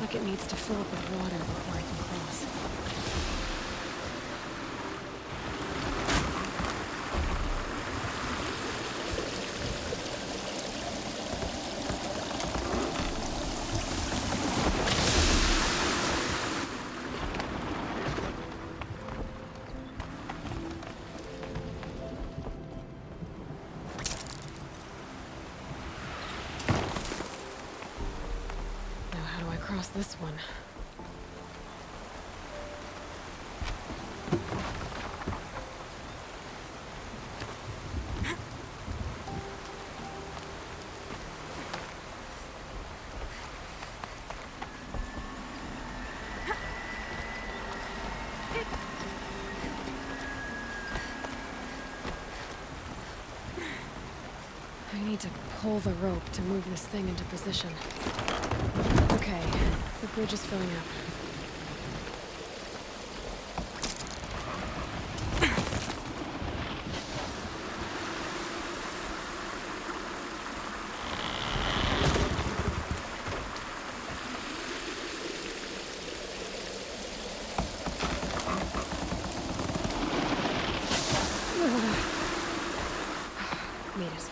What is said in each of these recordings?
Looks like it needs to fill up with water before I can cross. Now how do I cross this one? I need to pull the rope to move this thing into position. Okay, the bridge is filling up. Made it.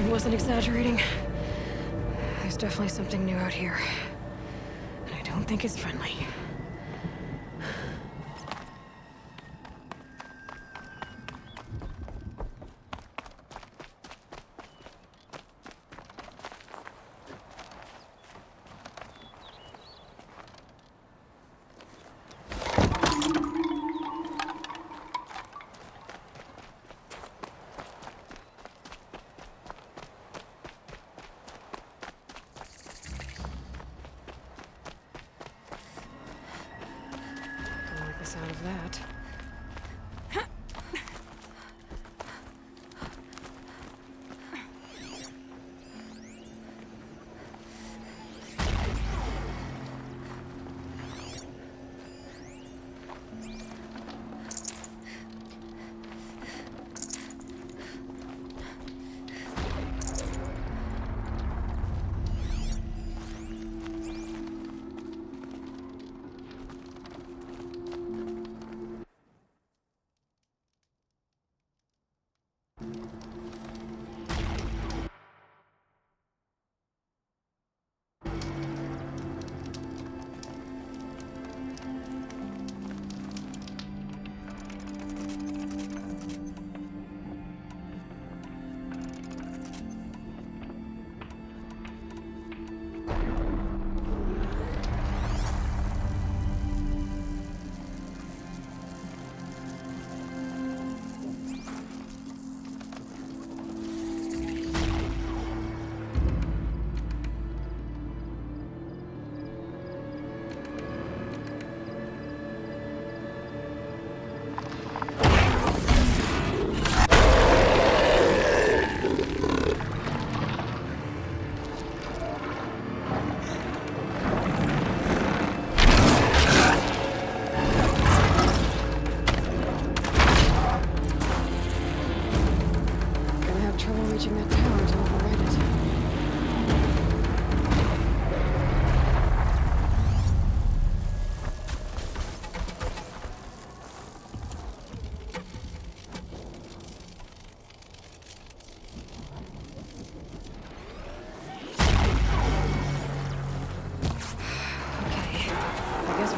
Wasn't exaggerating. There's definitely something new out here. And I don't think it's friendly. Don't like the sound of that.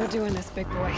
doing this, big boy.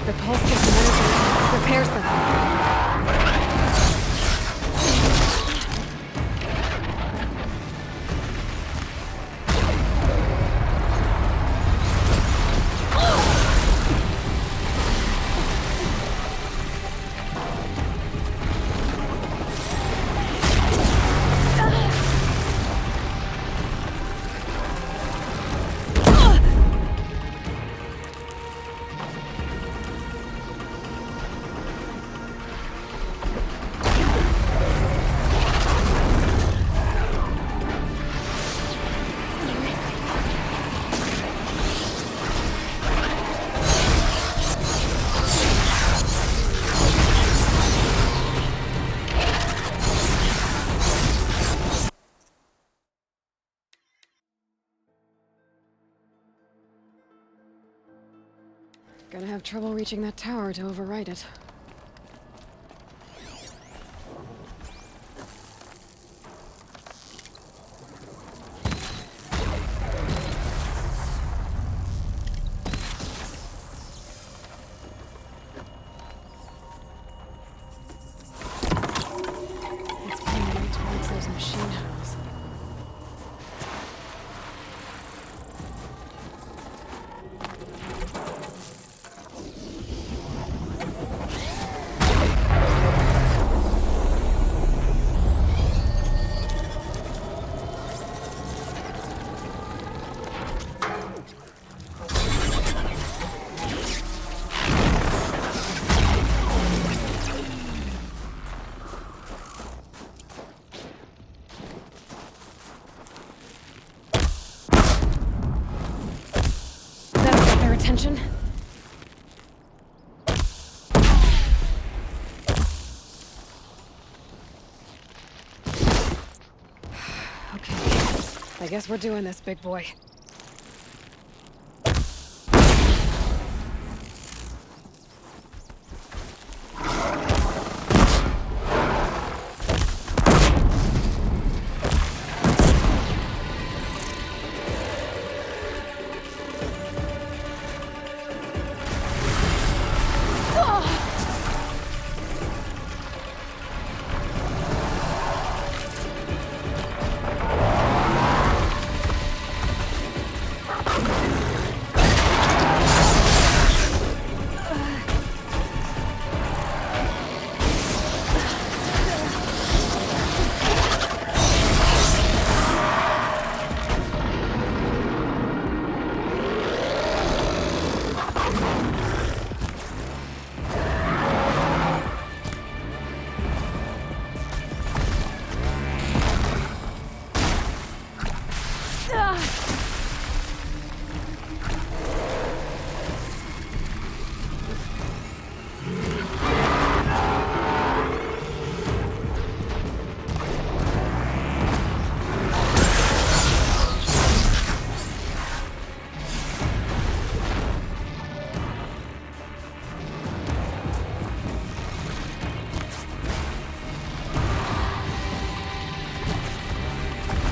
The pulse gives them energy, repairs them. Gonna have trouble reaching that tower to override it. It's pointing right towards those machine hulls. That'll get their attention. Okay. I guess we're doing this, big boy.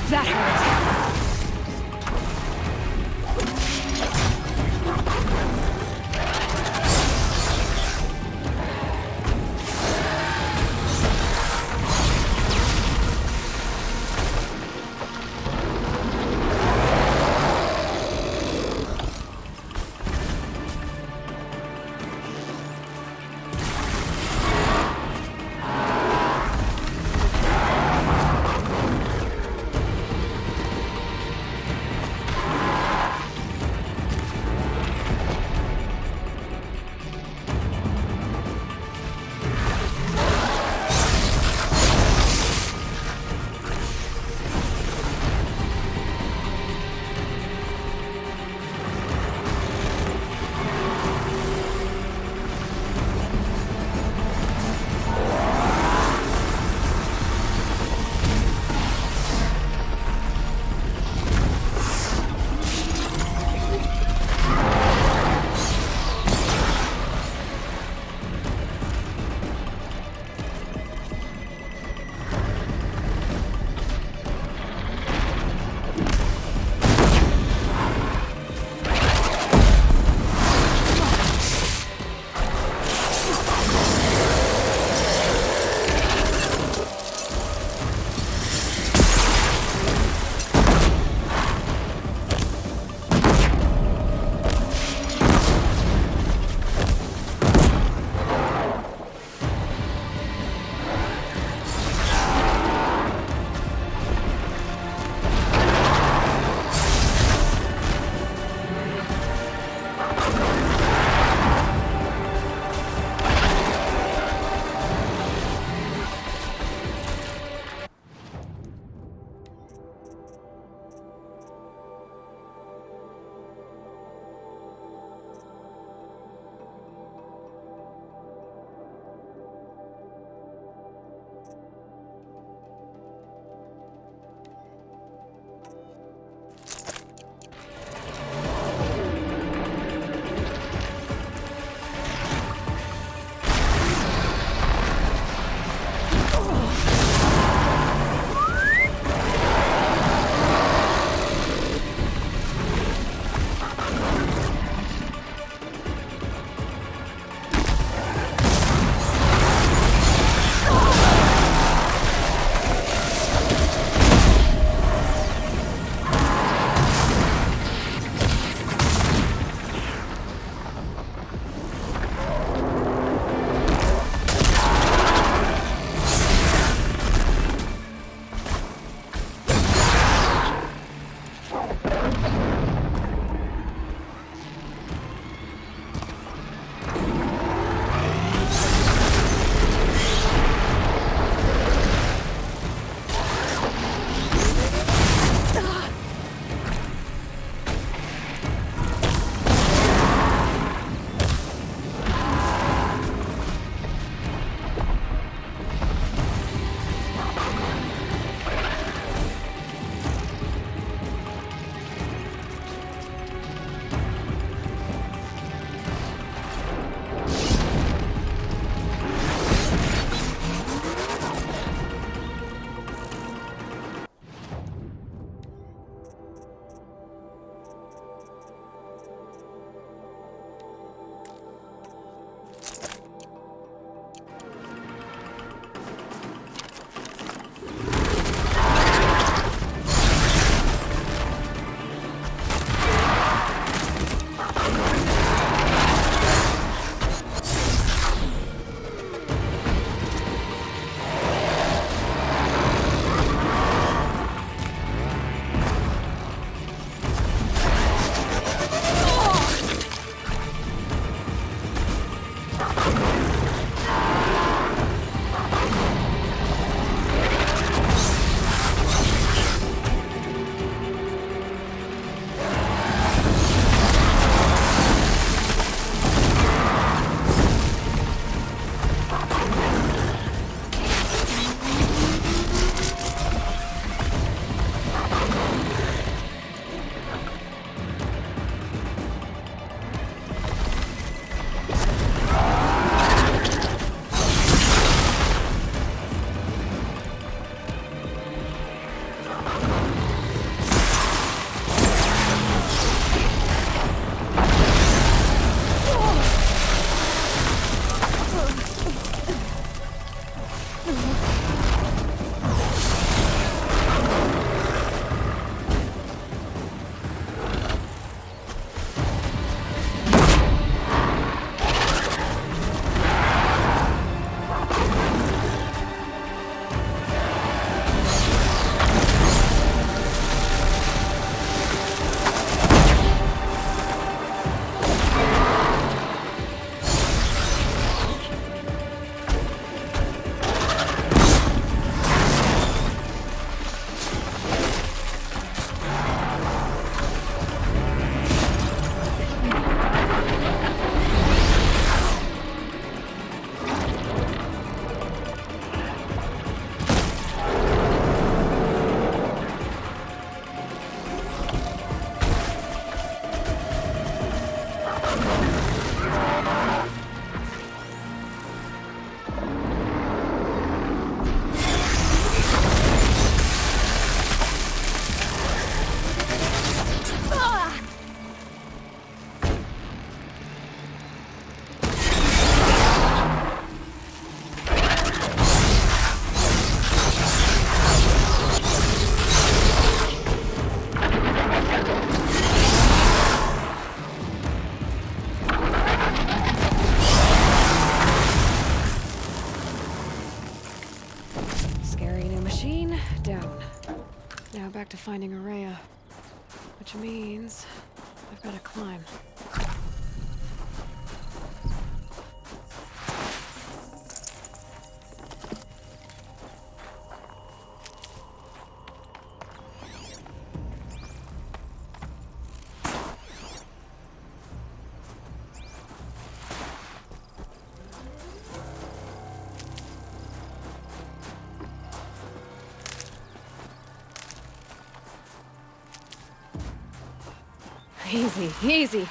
That hurt. Scary new machine, down. Now back to finding Araya. Which means I've got to climb. Easy, easy.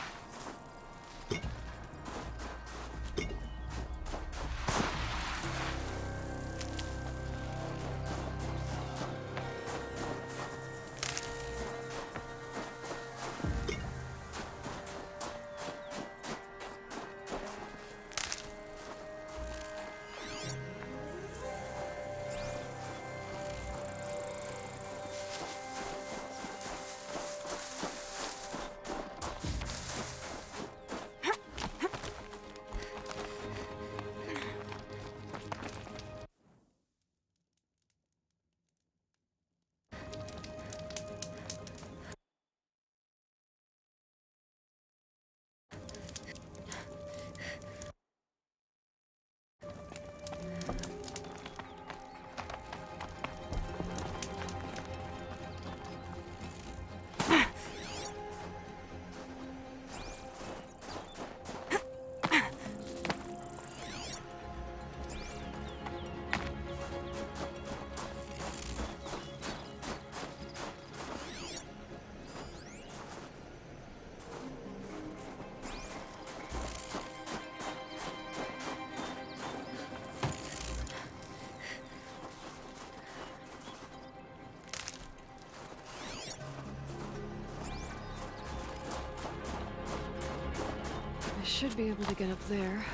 I should be able to get up there.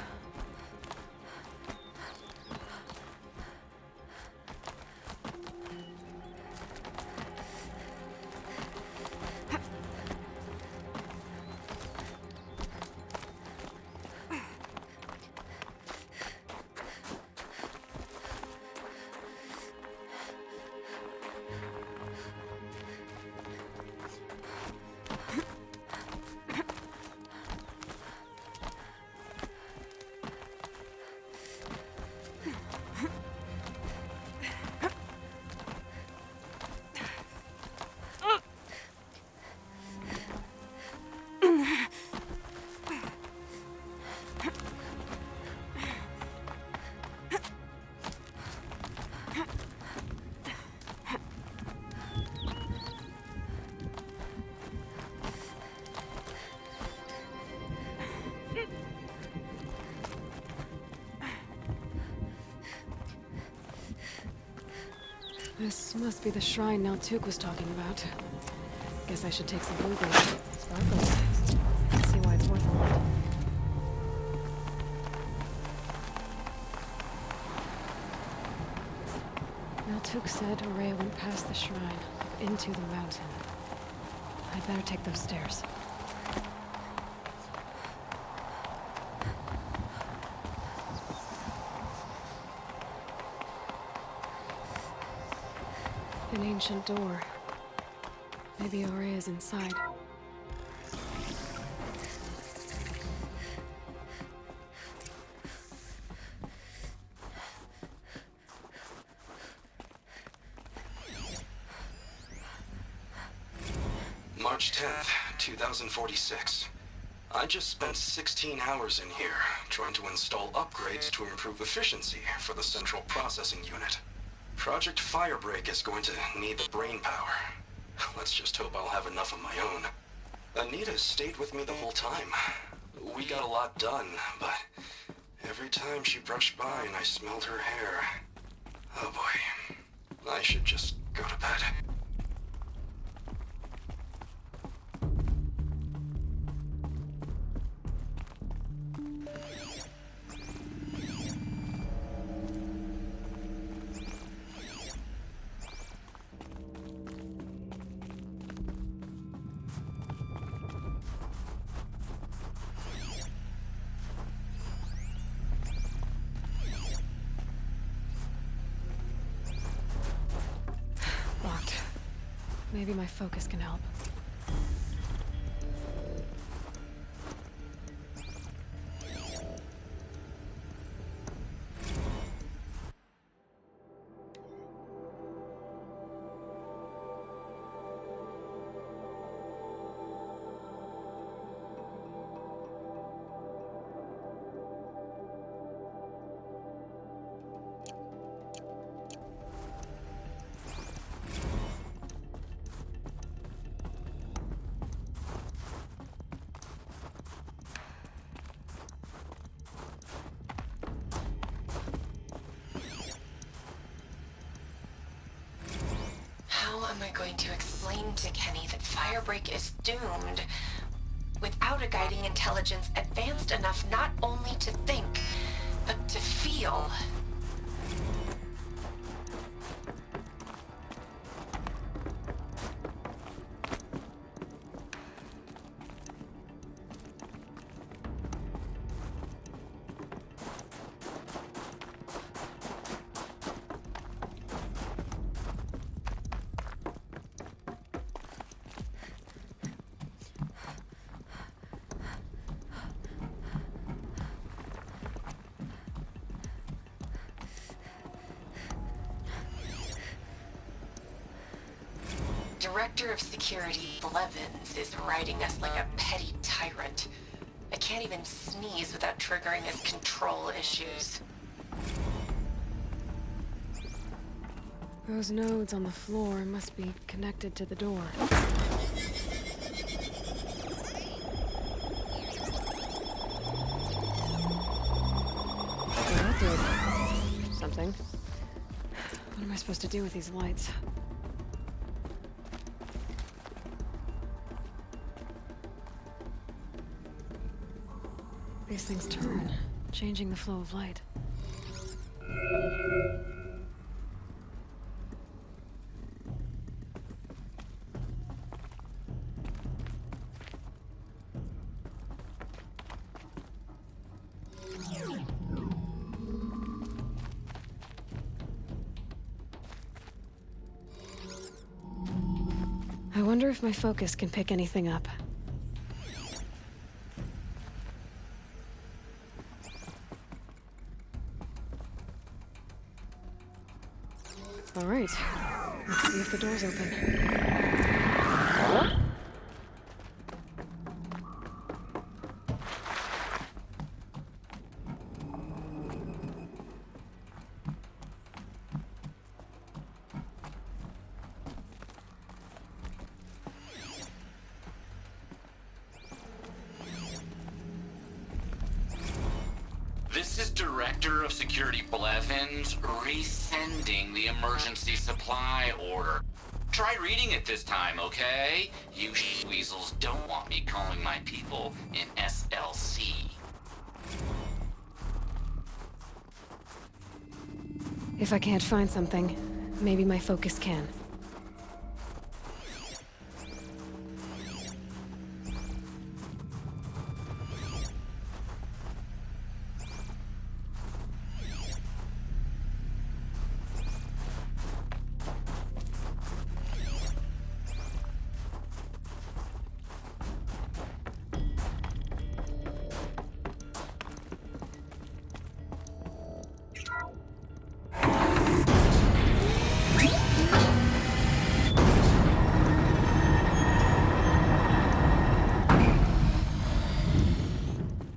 This must be the shrine Naltuk was talking about. Guess I should take some blue grade sparkles. See why it's worth a lot. Naltuk said Araya went past the shrine, into the mountain. I'd better take those stairs. An ancient door. Maybe Araya's inside. March 10th, 2046. I just spent 16 hours in here, trying to install upgrades to improve efficiency for the central processing unit. Project Firebreak is going to need the brain power. Let's just hope I'll have enough of my own. Anita stayed with me the whole time. We got a lot done, but every time she brushed by and I smelled her hair... Oh boy. I should just go to bed. Maybe my focus can help. How am I going to explain to Kenny that Firebreak is doomed without a guiding intelligence advanced enough not only to think, but to feel? Director of Security Blevins is riding us like a petty tyrant. I can't even sneeze without triggering his control issues. Those nodes on the floor must be connected to the door. So that did something. What am I supposed to do with these lights? These things turn, changing the flow of light. I wonder if my focus can pick anything up. All right, let's see if the door's open. This is Director of Security Blevins resending the emergency supply order. Try reading it this time, okay? You weasels don't want me calling my people in SLC. If I can't find something, maybe my focus can.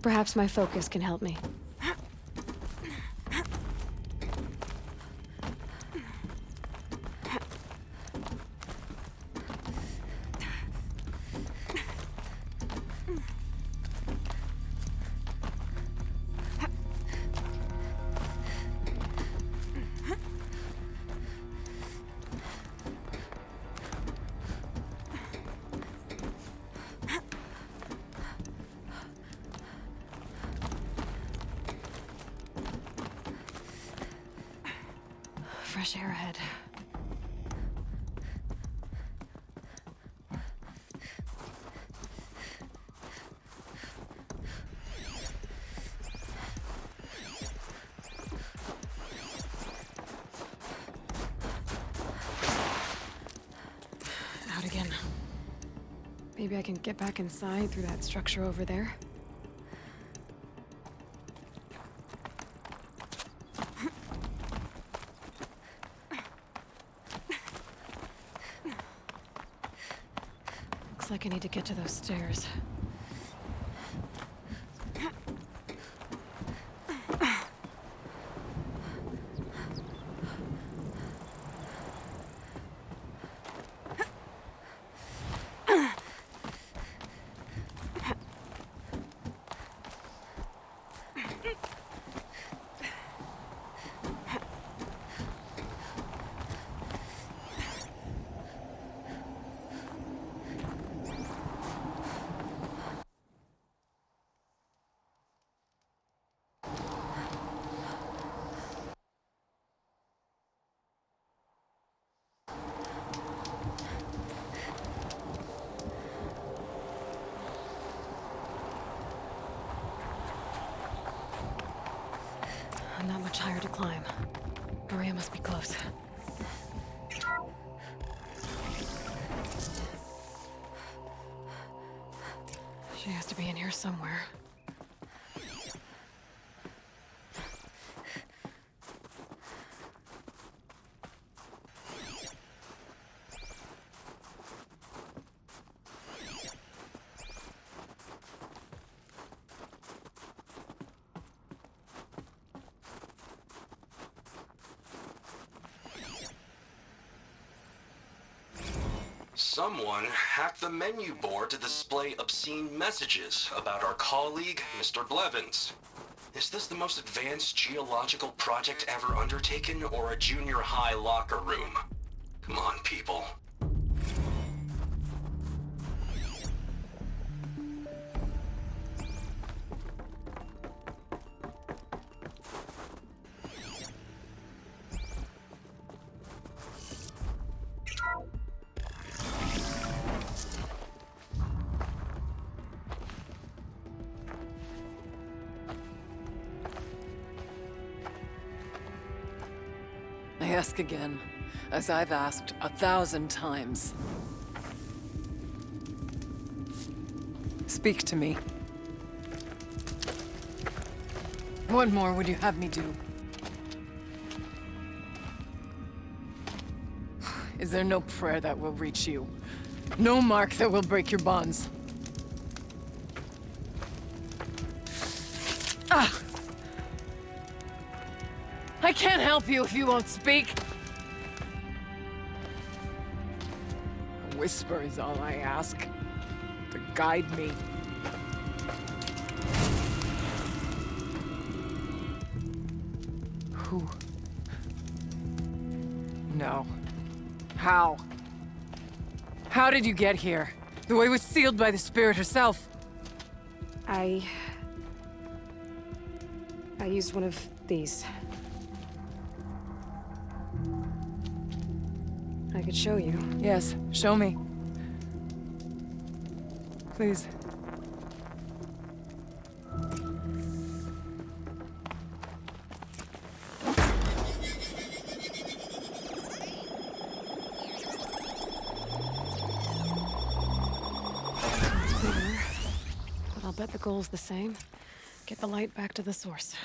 Perhaps my focus can help me. Fresh air ahead. Maybe I can get back inside through that structure over there. Looks like I need to get to those stairs. Not much higher to climb. Maria must be close. She has to be in here somewhere. Someone hacked the menu board to display obscene messages about our colleague, Mr. Blevins. Is this the most advanced geological project ever undertaken, or a junior high locker room? Come on, people. I ask again, as I've asked 1,000 times. Speak to me. What more would you have me do? Is there no prayer that will reach you? No mark that will break your bonds? Ah! I can't help you if you won't speak. A whisper is all I ask, to guide me. Who? No. How? How did you get here? The way was sealed by the spirit herself. I used one of these. I could show you. Yes, show me. Please. Clearer, but I'll bet the goal's the same. Get the light back to the source.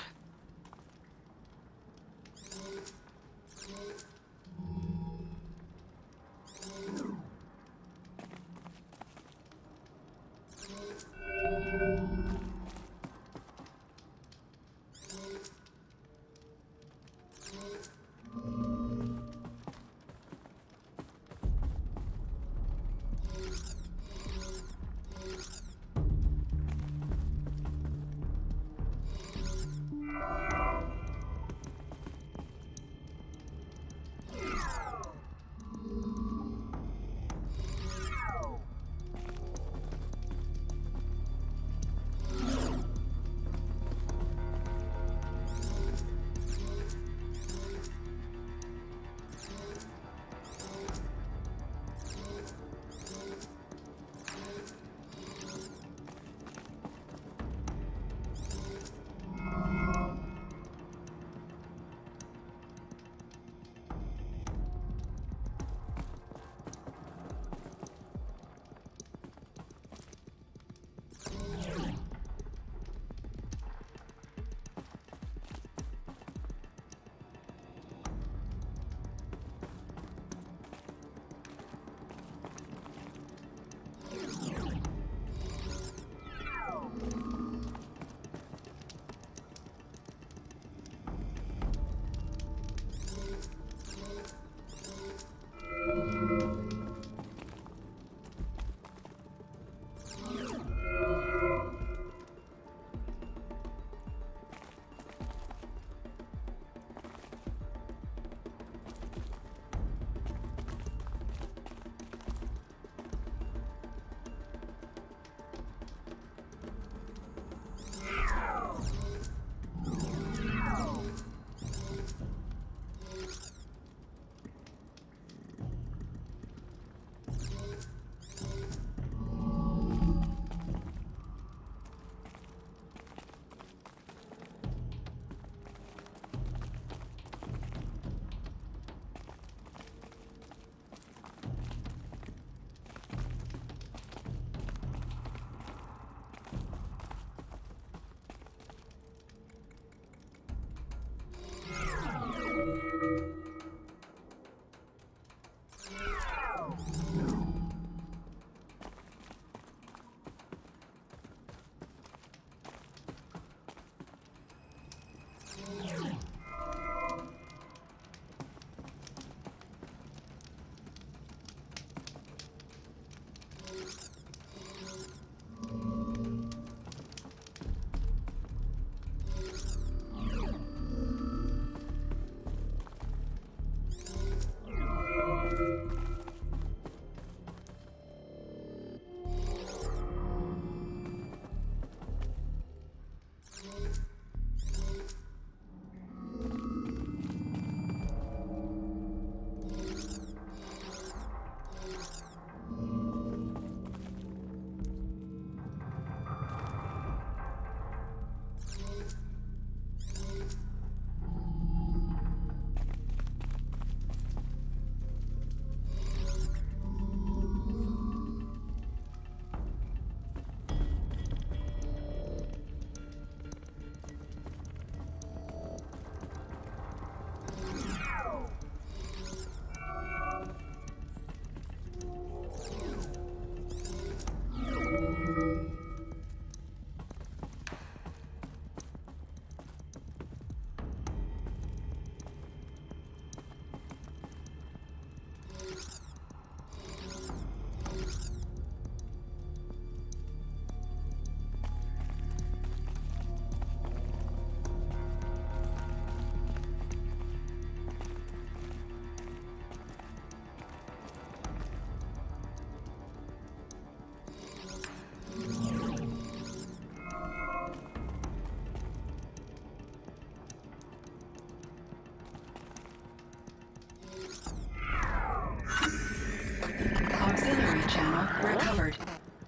Recovered.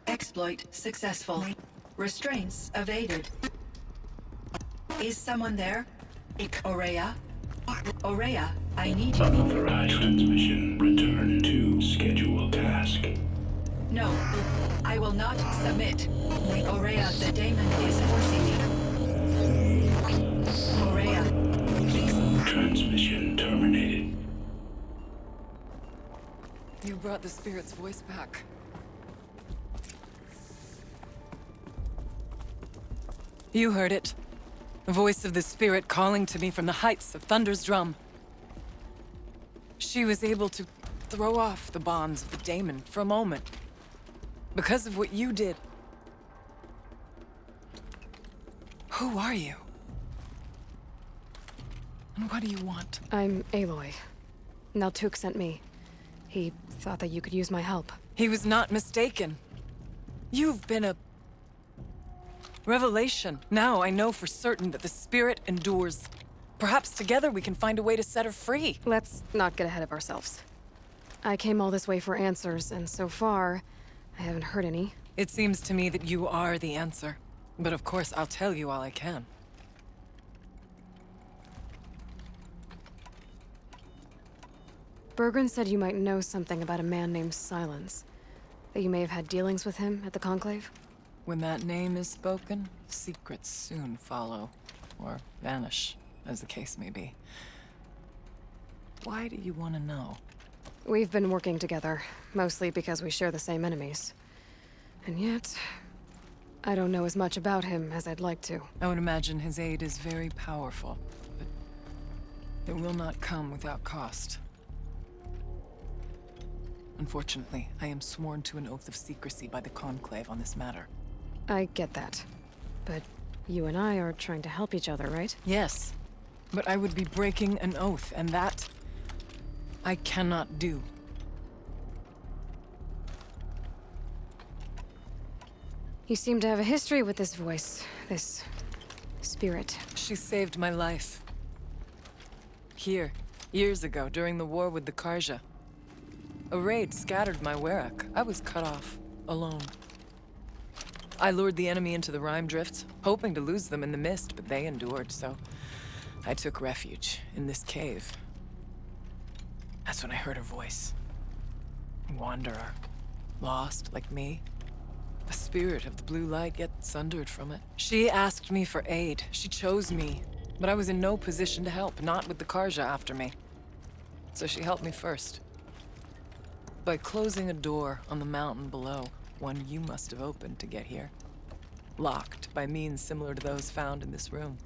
Exploit successful. Restraints evaded. Is someone there? Aurea? Aurea, I need you. Unauthorized transmission. Return to schedule task. No, I will not submit. Aurea, the daemon is forcing me. Aurea, please. Transmission terminated. You brought the spirit's voice back. You heard it. The voice of the spirit calling to me from the heights of Thunder's drum. She was able to throw off the bonds of the daemon for a moment. Because of what you did. Who are you? And what do you want? I'm Aloy. Naltuk sent me. He thought that you could use my help. He was not mistaken. You've been a revelation. Now I know for certain that the spirit endures. Perhaps together we can find a way to set her free. Let's not get ahead of ourselves. I came all this way for answers, and so far, I haven't heard any. It seems to me that you are the answer. But of course, I'll tell you all I can. Bergren said you might know something about a man named Silence. That you may have had dealings with him at the Conclave? When that name is spoken, secrets soon follow. Or vanish, as the case may be. Why do you want to know? We've been working together, mostly because we share the same enemies. And yet, I don't know as much about him as I'd like to. I would imagine his aid is very powerful, but it will not come without cost. Unfortunately, I am sworn to an oath of secrecy by the Conclave on this matter. I get that. But you and I are trying to help each other, right? Yes, but I would be breaking an oath, and that I cannot do. You seem to have a history with this voice, this spirit. She saved my life. Here, years ago, during the war with the Karja. A raid scattered my Werak. I was cut off, alone. I lured the enemy into the Rime Drifts, hoping to lose them in the mist, but they endured, so I took refuge in this cave. That's when I heard her voice. A wanderer. Lost, like me. A spirit of the blue light, yet sundered from it. She asked me for aid. She chose me. But I was in no position to help, not with the Karja after me. So she helped me first. By closing a door on the mountain below, one you must have opened to get here. Locked by means similar to those found in this room.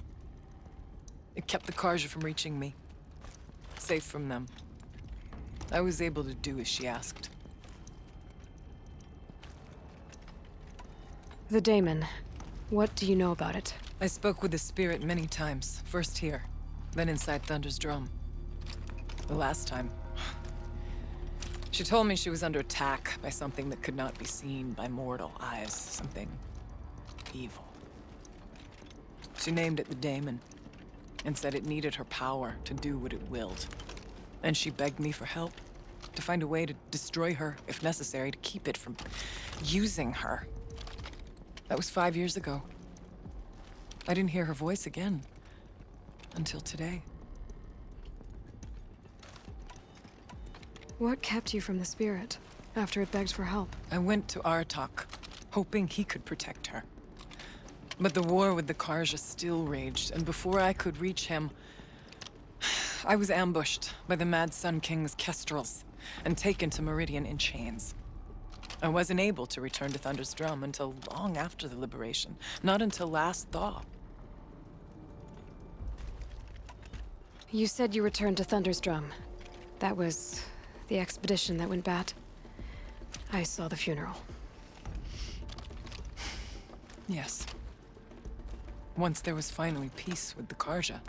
It kept the Karja from reaching me. Safe from them. I was able to do as she asked. The daemon. What do you know about it? I spoke with the spirit many times. First here, then inside Thunder's drum. The last time, she told me she was under attack by something that could not be seen by mortal eyes. Something evil. She named it the daemon, and said it needed her power to do what it willed. And she begged me for help, to find a way to destroy her, if necessary, to keep it from using her. That was 5 years ago. I didn't hear her voice again, until today. What kept you from the spirit, after it begged for help? I went to Aratak, hoping he could protect her. But the war with the Karja still raged, and before I could reach him, I was ambushed by the Mad Sun King's kestrels, and taken to Meridian in chains. I wasn't able to return to Thunder's drum until long after the liberation, not until last thaw. You said you returned to Thunder's drum. That was the expedition that went bad. I saw the funeral. Yes. Once there was finally peace with the Karja,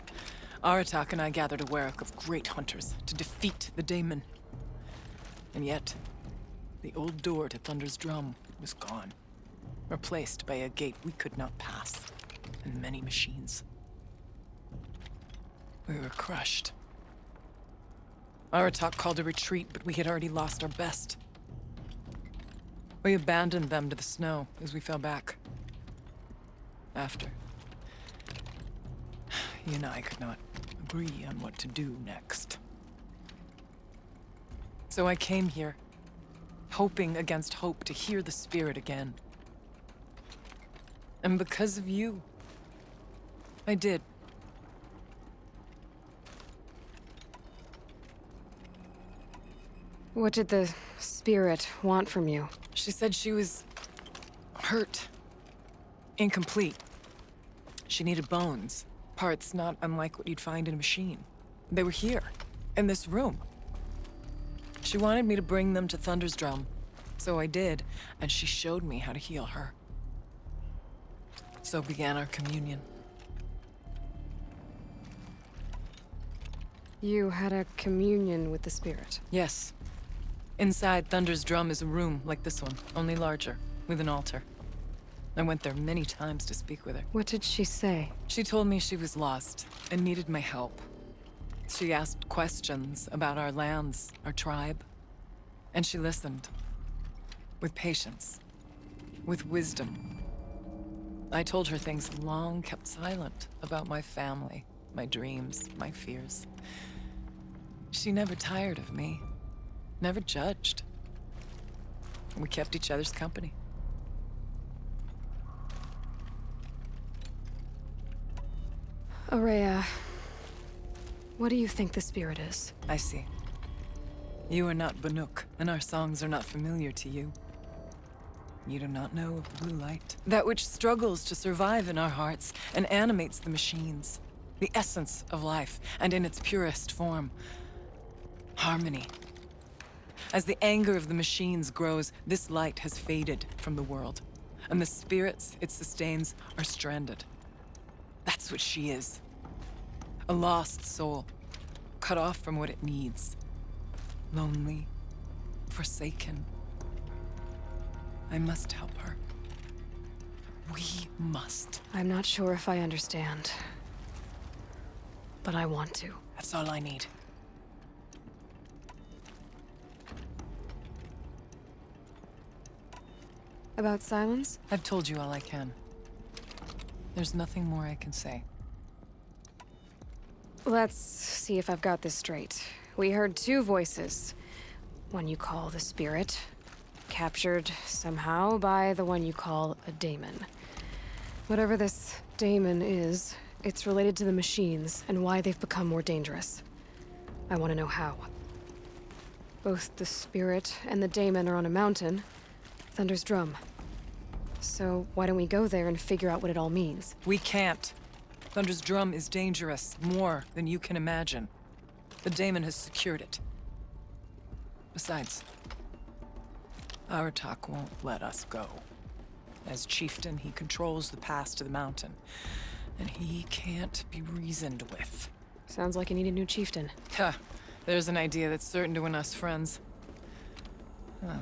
Aratak and I gathered a Werak of great hunters to defeat the daemon. And yet, the old door to Thunder's drum was gone, replaced by a gate we could not pass, and many machines. We were crushed. Aratak called a retreat, but we had already lost our best. We abandoned them to the snow as we fell back. After. You and I could not agree on what to do next. So I came here, hoping against hope to hear the spirit again. And because of you, I did. What did the spirit want from you? She said she was hurt, incomplete. She needed bones, parts not unlike what you'd find in a machine. They were here, in this room. She wanted me to bring them to Thunder's Drum, so I did, and she showed me how to heal her. So began our communion. You had a communion with the spirit. Yes. Inside Thunder's Drum is a room like this one, only larger, with an altar. I went there many times to speak with her. What did she say? She told me she was lost and needed my help. She asked questions about our lands, our tribe, and she listened. With patience, with wisdom. I told her things long kept silent about my family, my dreams, my fears. She never tired of me, never judged. We kept each other's company. Aurea, what do you think the spirit is? I see. You are not Banuk, and our songs are not familiar to you. You do not know of the blue light. That which struggles to survive in our hearts and animates the machines. The essence of life, and in its purest form. Harmony. As the anger of the machines grows, this light has faded from the world. And the spirits it sustains are stranded. That's what she is. A lost soul, cut off from what it needs. Lonely, forsaken. I must help her. We must. I'm not sure if I understand. But I want to. That's all I need. About silence? I've told you all I can. There's nothing more I can say. Let's see if I've got this straight. We heard two voices. One you call the spirit, captured somehow by the one you call a daemon. Whatever this daemon is, it's related to the machines and why they've become more dangerous. I want to know how. Both the spirit and the daemon are on a mountain, Thunder's Drum. So why don't we go there and figure out what it all means? We can't. Thunder's Drum is dangerous, more than you can imagine. The daemon has secured it. Besides, Aratak won't let us go. As chieftain, he controls the pass to the mountain, and he can't be reasoned with. Sounds like you need a new chieftain. Ha! There's an idea that's certain to win us friends. Huh.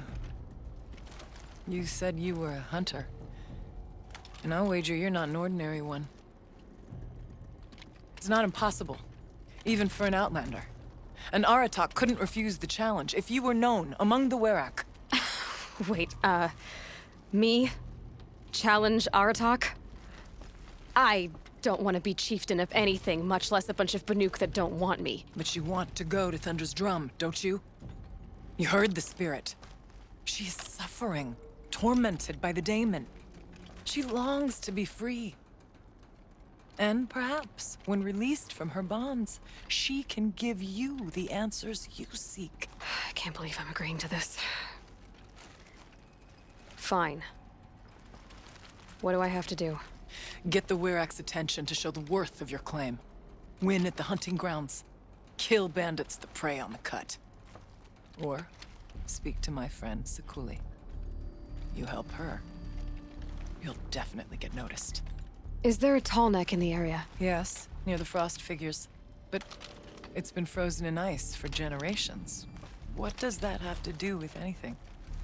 You said you were a hunter. And I'll wager you're not an ordinary one. It's not impossible, even for an outlander. And Aratak couldn't refuse the challenge if you were known among the Werak. Wait, me? Challenge Aratak? I don't want to be chieftain of anything, much less a bunch of Banuk that don't want me. But you want to go to Thunder's Drum, don't you? You heard the spirit. She is suffering, tormented by the daemon. She longs to be free. And perhaps, when released from her bonds, she can give you the answers you seek. I can't believe I'm agreeing to this. Fine. What do I have to do? Get the Werak's attention to show the worth of your claim. Win at the hunting grounds. Kill bandits that prey on the cut. Or speak to my friend Sekuli. You help her, you'll definitely get noticed. Is there a tall neck in the area? Yes, near the frost figures. But it's been frozen in ice for generations. What does that have to do with anything?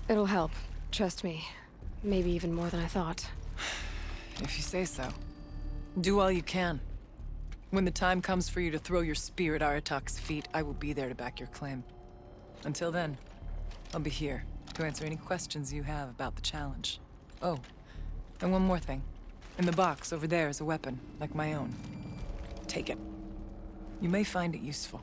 It'll help. Trust me. Maybe even more than I thought. If you say so. Do all you can. When the time comes for you to throw your spear at Aratak's feet, I will be there to back your claim. Until then, I'll be here, to answer any questions you have about the challenge. Oh, and one more thing. In the box over there is a weapon, like my own. Take it. You may find it useful.